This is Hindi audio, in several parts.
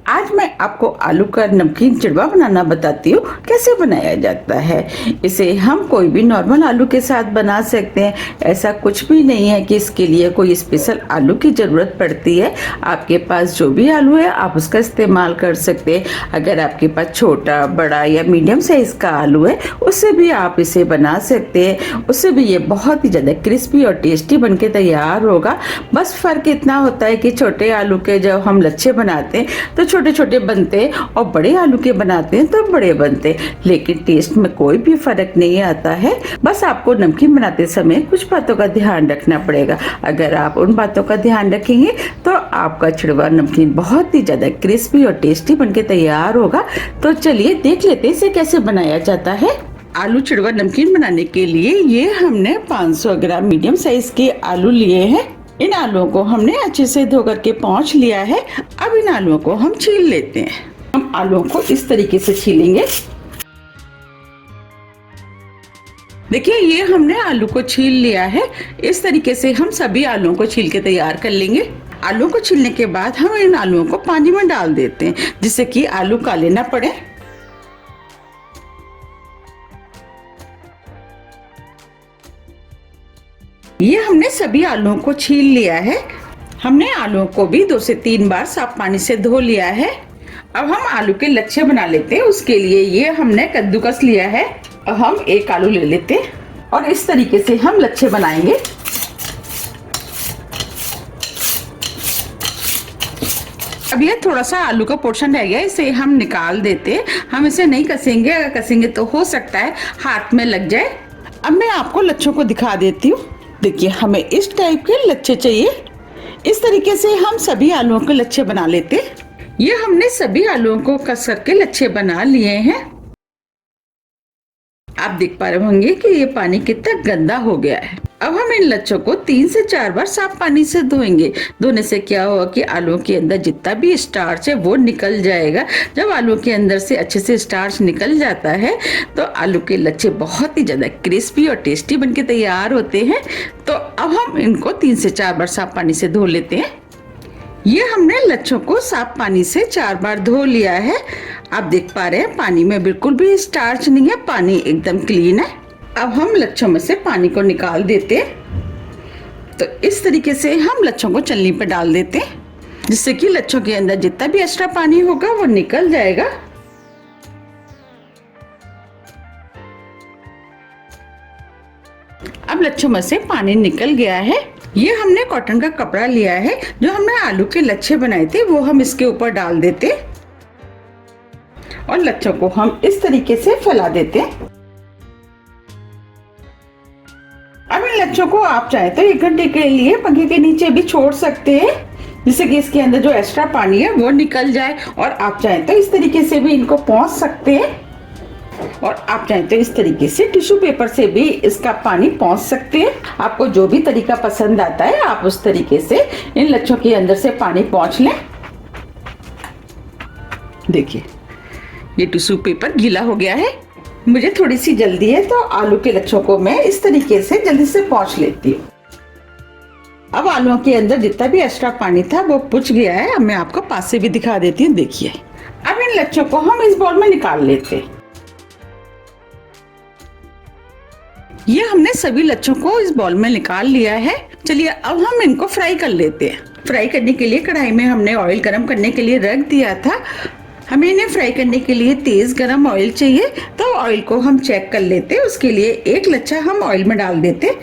आज मैं आपको आलू का नमकीन चिड़वा बनाना बताती हूँ कैसे बनाया जाता है। इसे हम कोई भी नॉर्मल आलू के साथ बना सकते हैं। ऐसा कुछ भी नहीं है कि इसके लिए कोई स्पेशल आलू की ज़रूरत पड़ती है। आपके पास जो भी आलू है आप उसका इस्तेमाल कर सकते हैं। अगर आपके पास छोटा, बड़ा या मीडियम साइज का आलू है उससे भी आप इसे बना सकते हैं। उससे भी ये बहुत ही ज़्यादा क्रिस्पी और टेस्टी बनके तैयार होगा। बस फ़र्क इतना होता है कि छोटे आलू के जब हम लच्छे बनाते हैं तो छोटे छोटे बनते हैं और बड़े आलू के बनाते हैं तो बड़े बनते हैं, लेकिन टेस्ट में कोई भी फर्क नहीं आता है। बस आपको नमकीन बनाते समय कुछ बातों का ध्यान रखना पड़ेगा। अगर आप उन बातों का ध्यान रखेंगे तो आपका चिड़वा नमकीन बहुत ही ज़्यादा क्रिस्पी और टेस्टी बनके तैयार होगा। तो चलिए देख लेते हैं इसे कैसे बनाया जाता है। आलू चिड़वा नमकीन बनाने के लिए ये हमने 500 ग्राम मीडियम साइज के आलू लिए हैं। इन आलूओं को हमने अच्छे से धो करके पोंछ लिया है। अब इन आलूओं को हम छील लेते हैं। हम आलूओं को इस तरीके से छीलेंगे। देखिए ये हमने आलू को छील लिया है। इस तरीके से हम सभी आलूओं को छील के तैयार कर लेंगे। आलू को छीलने के बाद हम इन आलूओं को पानी में डाल देते हैं जिससे कि आलू काले ना पड़े। ये हमने सभी आलूओं को छील लिया है। हमने आलूओं को भी 2 से 3 बार साफ पानी से धो लिया है। अब हम आलू के लच्छे बना लेते हैं। उसके लिए ये हमने कद्दूकस लिया है। अब हम एक आलू ले लेते हैं और इस तरीके से हम लच्छे बनाएंगे। अब ये थोड़ा सा आलू का पोर्शन रह गया, इसे हम निकाल देते हैं। हम इसे नहीं कसेंगे, अगर कसेंगे तो हो सकता है हाथ में लग जाए। अब मैं आपको लच्छों को दिखा देती हूँ। देखिए हमें इस टाइप के लच्छे चाहिए। इस तरीके से हम सभी आलूओं के लच्छे बना लेते हैं। ये हमने सभी आलूओं को कस करके लच्छे बना लिए हैं। आप देख पा रहे होंगे कि ये पानी कितना गंदा हो गया है। अब हम इन लच्छों को 3 से 4 बार साफ पानी से धोएंगे। धोने से क्या होगा कि आलूओं के अंदर जितना भी स्टार्च है वो निकल जाएगा। जब आलू के अंदर से अच्छे से स्टार्च निकल जाता है तो आलू के लच्छे बहुत ही ज्यादा क्रिस्पी और टेस्टी बनके तैयार होते हैं। तो अब हम इनको 3 से 4 बार साफ पानी से धो लेते हैं। ये हमने लच्छों को साफ पानी से 4 बार धो लिया है। आप देख पा रहे हैं पानी में बिल्कुल भी स्टार्च नहीं है, पानी एकदम क्लीन है। अब हम लच्छों में से पानी को निकाल देते हैं। तो इस तरीके से हम लच्छों को छलनी पर डाल देते हैं जिससे कि लच्छों के अंदर जितना भी एक्स्ट्रा पानी होगा वो निकल जाएगा। अब लच्छों में से पानी निकल गया है। ये हमने कॉटन का कपड़ा लिया है। जो हमने आलू के लच्छे बनाए थे वो हम इसके ऊपर डाल देते और लच्छों को हम इस तरीके से फैला देते हैं। अब इन लच्छों को आप चाहे तो 1 घंटे के लिए पंखे के नीचे भी छोड़ सकते हैं जिससे कि इसके अंदर जो एक्स्ट्रा पानी है वो निकल जाए। और आप चाहे तो इस तरीके से भी इनको पोंछ सकते हैं और आप चाहे तो इस तरीके से टिश्यू पेपर से भी इसका पानी पोंछ सकते हैं। आपको जो भी तरीका पसंद आता है आप उस तरीके से इन लच्छों के अंदर से पानी पोंछ लें। देखिए ये टिश्यू पेपर गीला हो गया है। मुझे थोड़ी सी जल्दी है तो आलू के लच्छों को मैं इस तरीके से जल्दी से पोंछ लेती हूँ। अब आलूओं के अंदर जितना भी एक्स्ट्रा पानी था वो पुछ गया है। अब मैं आपको पास से भी दिखा देती हूँ। देखिए अब इन लच्छों को हम इस बाउल में निकाल लेते हैं। ये हमने सभी लच्छों को इस बाउल में निकाल लिया है। चलिए अब हम इनको फ्राई कर लेते हैं। फ्राई करने के लिए कढ़ाई में हमने ऑयल गरम करने के लिए रख दिया था। हमें इन्हें फ्राई करने के लिए तेज गरम ऑयल चाहिए। तो ऑयल को हम चेक कर लेते हैं। उसके लिए एक लच्छा हम ऑयल में डाल देते।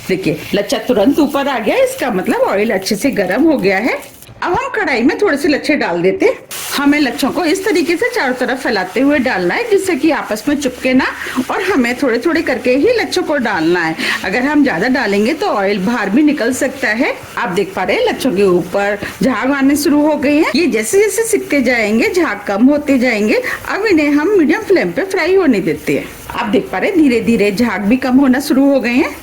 देखिए लच्छा तुरंत ऊपर आ गया, इसका मतलब ऑयल अच्छे से गरम हो गया है। अब हम कढ़ाई में थोड़े से लच्छे डाल देते। हमें लच्छों को इस तरीके से चारों तरफ फैलाते हुए डालना है जिससे कि आपस में चिपके ना, और हमें थोड़े थोड़े करके ही लच्छों को डालना है। अगर हम ज्यादा डालेंगे तो ऑयल बाहर भी निकल सकता है। आप देख पा रहे हैं लच्छों के ऊपर झाग आने शुरू हो गए हैं। ये जैसे जैसे सिकते जाएंगे झाग कम होते जाएंगे। अब इन्हें हम मीडियम फ्लेम पे फ्राई होने देते हैं। आप देख पा रहे हैं धीरे धीरे झाग भी कम होना शुरू हो गए हैं।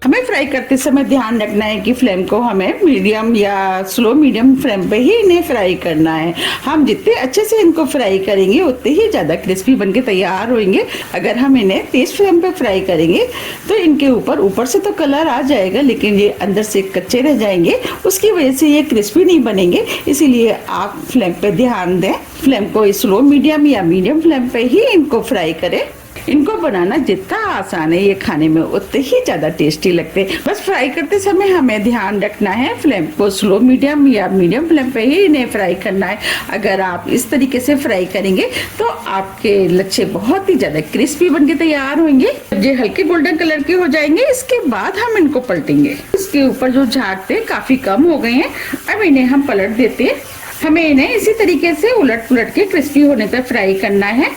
हमें फ्राई करते समय ध्यान रखना है कि फ्लेम को हमें मीडियम या स्लो मीडियम फ्लेम पे ही इन्हें फ्राई करना है। हम जितने अच्छे से इनको फ्राई करेंगे उतने ही ज़्यादा क्रिस्पी बनके तैयार होंगे। अगर हम इन्हें तेज फ्लेम पे फ्राई करेंगे तो इनके ऊपर से तो कलर आ जाएगा, लेकिन ये अंदर से कच्चे रह जाएंगे, उसकी वजह से ये क्रिस्पी नहीं बनेंगे। इसीलिए आप फ्लेम पे ध्यान दें, फ्लेम को स्लो मीडियम या मीडियम फ्लेम पे ही इनको फ्राई करें। इनको बनाना जितना आसान है ये खाने में उतने ही ज़्यादा टेस्टी लगते हैं। बस फ्राई करते समय हमें ध्यान रखना है फ्लेम को स्लो मीडियम या मीडियम फ्लेम पे ही इन्हें फ्राई करना है। अगर आप इस तरीके से फ्राई करेंगे तो आपके लच्छे बहुत ही ज़्यादा क्रिस्पी बनके तैयार होंगे। ये हल्के गोल्डन कलर के हो जाएंगे, इसके बाद हम इनको पलटेंगे। इसके ऊपर जो झाग थे काफ़ी कम हो गए हैं, अब इन्हें हम पलट देते हैं। हमें इन्हें इसी तरीके से उलट पुलट के क्रिस्पी होने तक फ्राई करना है।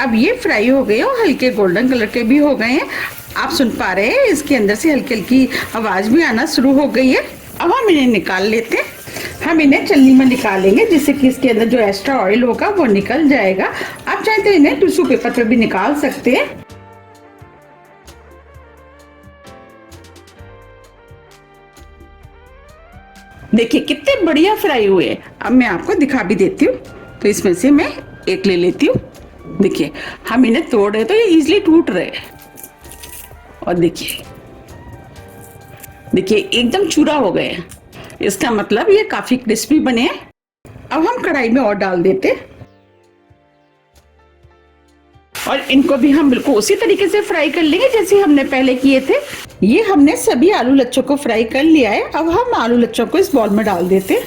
अब ये फ्राई हो गए और हल्के गोल्डन कलर के भी हो गए हैं। आप सुन पा रहे हैं इसके अंदर से हल्की हल्की आवाज भी आना शुरू हो गई है। अब हम इन्हें निकाल लेते हैं। हम इन्हें छलनी में निकालेंगे जिससे कि इसके अंदर जो एक्स्ट्रा ऑयल होगा वो निकल जाएगा। आप चाहे तो इन्हें टिश्यू पेपर पे भी निकाल सकते हैं। देखिए कितने बढ़िया फ्राई हुए। अब मैं आपको दिखा भी देती हूँ। तो इसमें से मैं एक ले लेती हूँ। देखिए हम इन्हें तोड़ रहे तो ये इजीली टूट रहे हैं। और देखिए एकदम चूरा हो गए हैं। इसका मतलब ये काफी क्रिस्पी बने हैं। अब हम कढ़ाई में और डाल देते और इनको भी हम बिल्कुल उसी तरीके से फ्राई कर लेंगे जैसे हमने पहले किए थे। ये हमने सभी आलू लच्छों को फ्राई कर लिया है। अब हम आलू लच्छों को इस बॉल में डाल देते।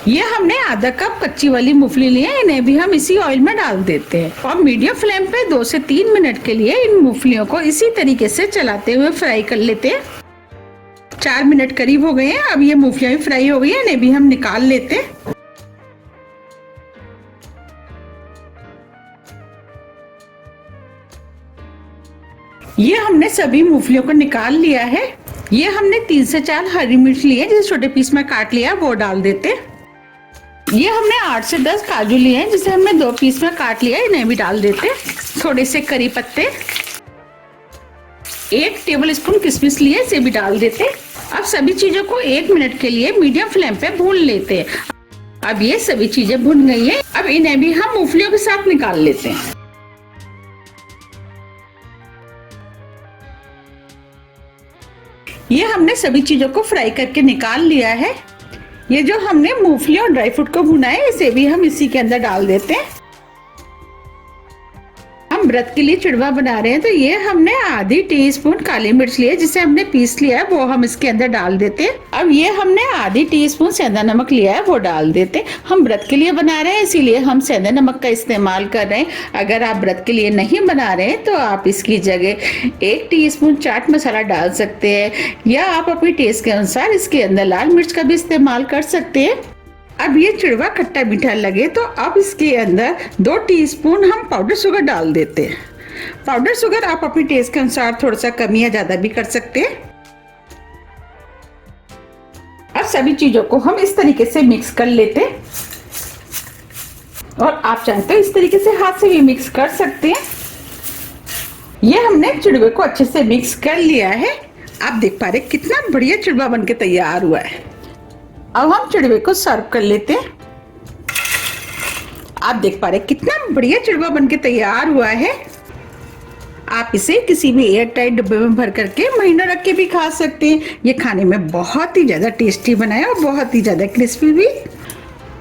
ये हमने आधा कप कच्ची वाली मूंगफली ली है, इन्हें भी हम इसी ऑयल में डाल देते हैं और मीडियम फ्लेम पे 2 से 3 मिनट के लिए इन मूंगफलियों को इसी तरीके से चलाते हुए फ्राई कर लेते हैं। 4 मिनट करीब हो गए हैं। अब ये मूंगफलियां भी फ्राई हो गई है, इन्हें भी हम निकाल लेते हैं। ये हमने सभी मूंगफलियों को निकाल लिया है। ये हमने 3 से 4 हरी मिर्च ली है जिसे छोटे पीस में काट लिया, वो डाल देते हैं। ये हमने 8 से 10 काजू लिए हैं जिसे हमने 2 पीस में काट लिया है, इन्हें भी डाल देते। थोड़े से करी पत्ते, 1 टेबल स्पून किशमिश लिए, इसे भी डाल देते। अब सभी चीजों को 1 मिनट के लिए मीडियम फ्लेम पे भून लेते हैं। अब ये सभी चीजें भुन गई हैं। अब इन्हें भी हम मूंगफलियों के साथ निकाल लेते हैं। ये हमने सभी चीजों को फ्राई करके निकाल लिया है। ये जो हमने मूंगफली और ड्राई फ्रूट को भुना है इसे भी हम इसी के अंदर डाल देते हैं। हम व्रत के लिए चिड़वा बना रहे हैं तो ये हमने आधी टीस्पून काली मिर्च ली है जिसे हमने पीस लिया है, वो हम इसके अंदर डाल देते हैं। अब ये हमने आधी टीस्पून सेंधा नमक लिया है, वो डाल देते हैं। हम व्रत के लिए बना रहे हैं इसीलिए हम सेंधा नमक का इस्तेमाल कर रहे हैं। अगर आप व्रत के लिए नहीं बना रहे हैं तो आप इसकी जगह 1 टीस्पून चाट मसाला डाल सकते हैं या आप अपने टेस्ट के अनुसार इसके अंदर लाल मिर्च का भी इस्तेमाल कर सकते हैं। अब ये चिड़वा खट्टा मीठा लगे तो अब इसके अंदर 2 टीस्पून हम पाउडर शुगर डाल देते हैं। पाउडर शुगर आप अपने टेस्ट के अनुसार थोड़ा सा कम या ज्यादा भी कर सकते हैं। अब सभी चीजों को हम इस तरीके से मिक्स कर लेते हैं और आप चाहते हो इस तरीके से हाथ से भी मिक्स कर सकते हैं। ये हमने चिड़वे को अच्छे से मिक्स कर लिया है। आप देख पा रहे कितना बढ़िया चिड़वा बनके तैयार हुआ है। अब हम चिड़वे को सर्व कर लेते हैं। आप देख पा रहे कितना बढ़िया चिड़वा बनके तैयार हुआ है। आप इसे किसी भी एयर टाइट डब्बे में भर करके महीनों रख के भी खा सकते हैं। ये खाने में बहुत ही ज्यादा टेस्टी बना है और बहुत ही ज्यादा क्रिस्पी भी।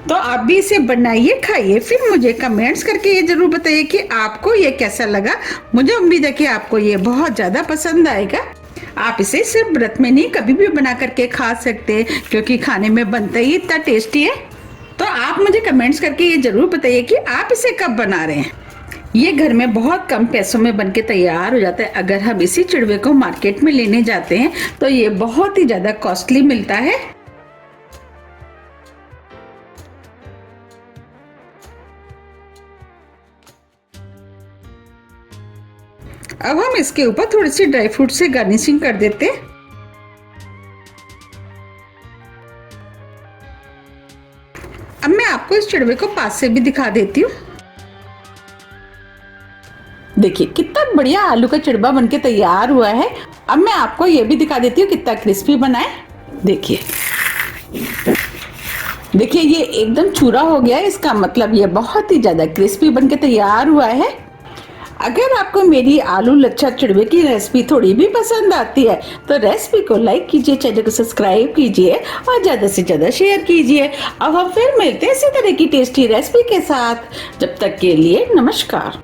तो आप भी इसे बनाइए, खाइए, फिर मुझे कमेंट्स करके ये जरूर बताइए कि आपको ये कैसा लगा। मुझे उम्मीद है कि आपको ये बहुत ज्यादा पसंद आएगा। आप इसे सिर्फ व्रत में नहीं कभी भी बना करके खा सकते हैं क्योंकि खाने में बनता ही इतना टेस्टी है। तो आप मुझे कमेंट्स करके ये जरूर बताइए कि आप इसे कब बना रहे हैं। ये घर में बहुत कम पैसों में बनके तैयार हो जाता है। अगर हम इसी चिड़वे को मार्केट में लेने जाते हैं तो ये बहुत ही ज्यादा कॉस्टली मिलता है। अब हम इसके ऊपर थोड़ी सी ड्राई फ्रूट से गार्निशिंग कर देते हैं। अब मैं आपको इस चिड़वे को पास से भी दिखा देती हूँ। देखिए कितना बढ़िया आलू का चिड़बा बनके तैयार हुआ है। अब मैं आपको ये भी दिखा देती हूँ कितना क्रिस्पी बना है। देखिए देखिए ये एकदम चूरा हो गया है, इसका मतलब ये बहुत ही ज्यादा क्रिस्पी बनके तैयार हुआ है। अगर आपको मेरी आलू लच्छा चिड़वे की रेसिपी थोड़ी भी पसंद आती है तो रेसिपी को लाइक कीजिए, चैनल को सब्सक्राइब कीजिए और ज्यादा से ज्यादा शेयर कीजिए। अब हम फिर मिलते हैं इसी तरह की टेस्टी रेसिपी के साथ। जब तक के लिए नमस्कार।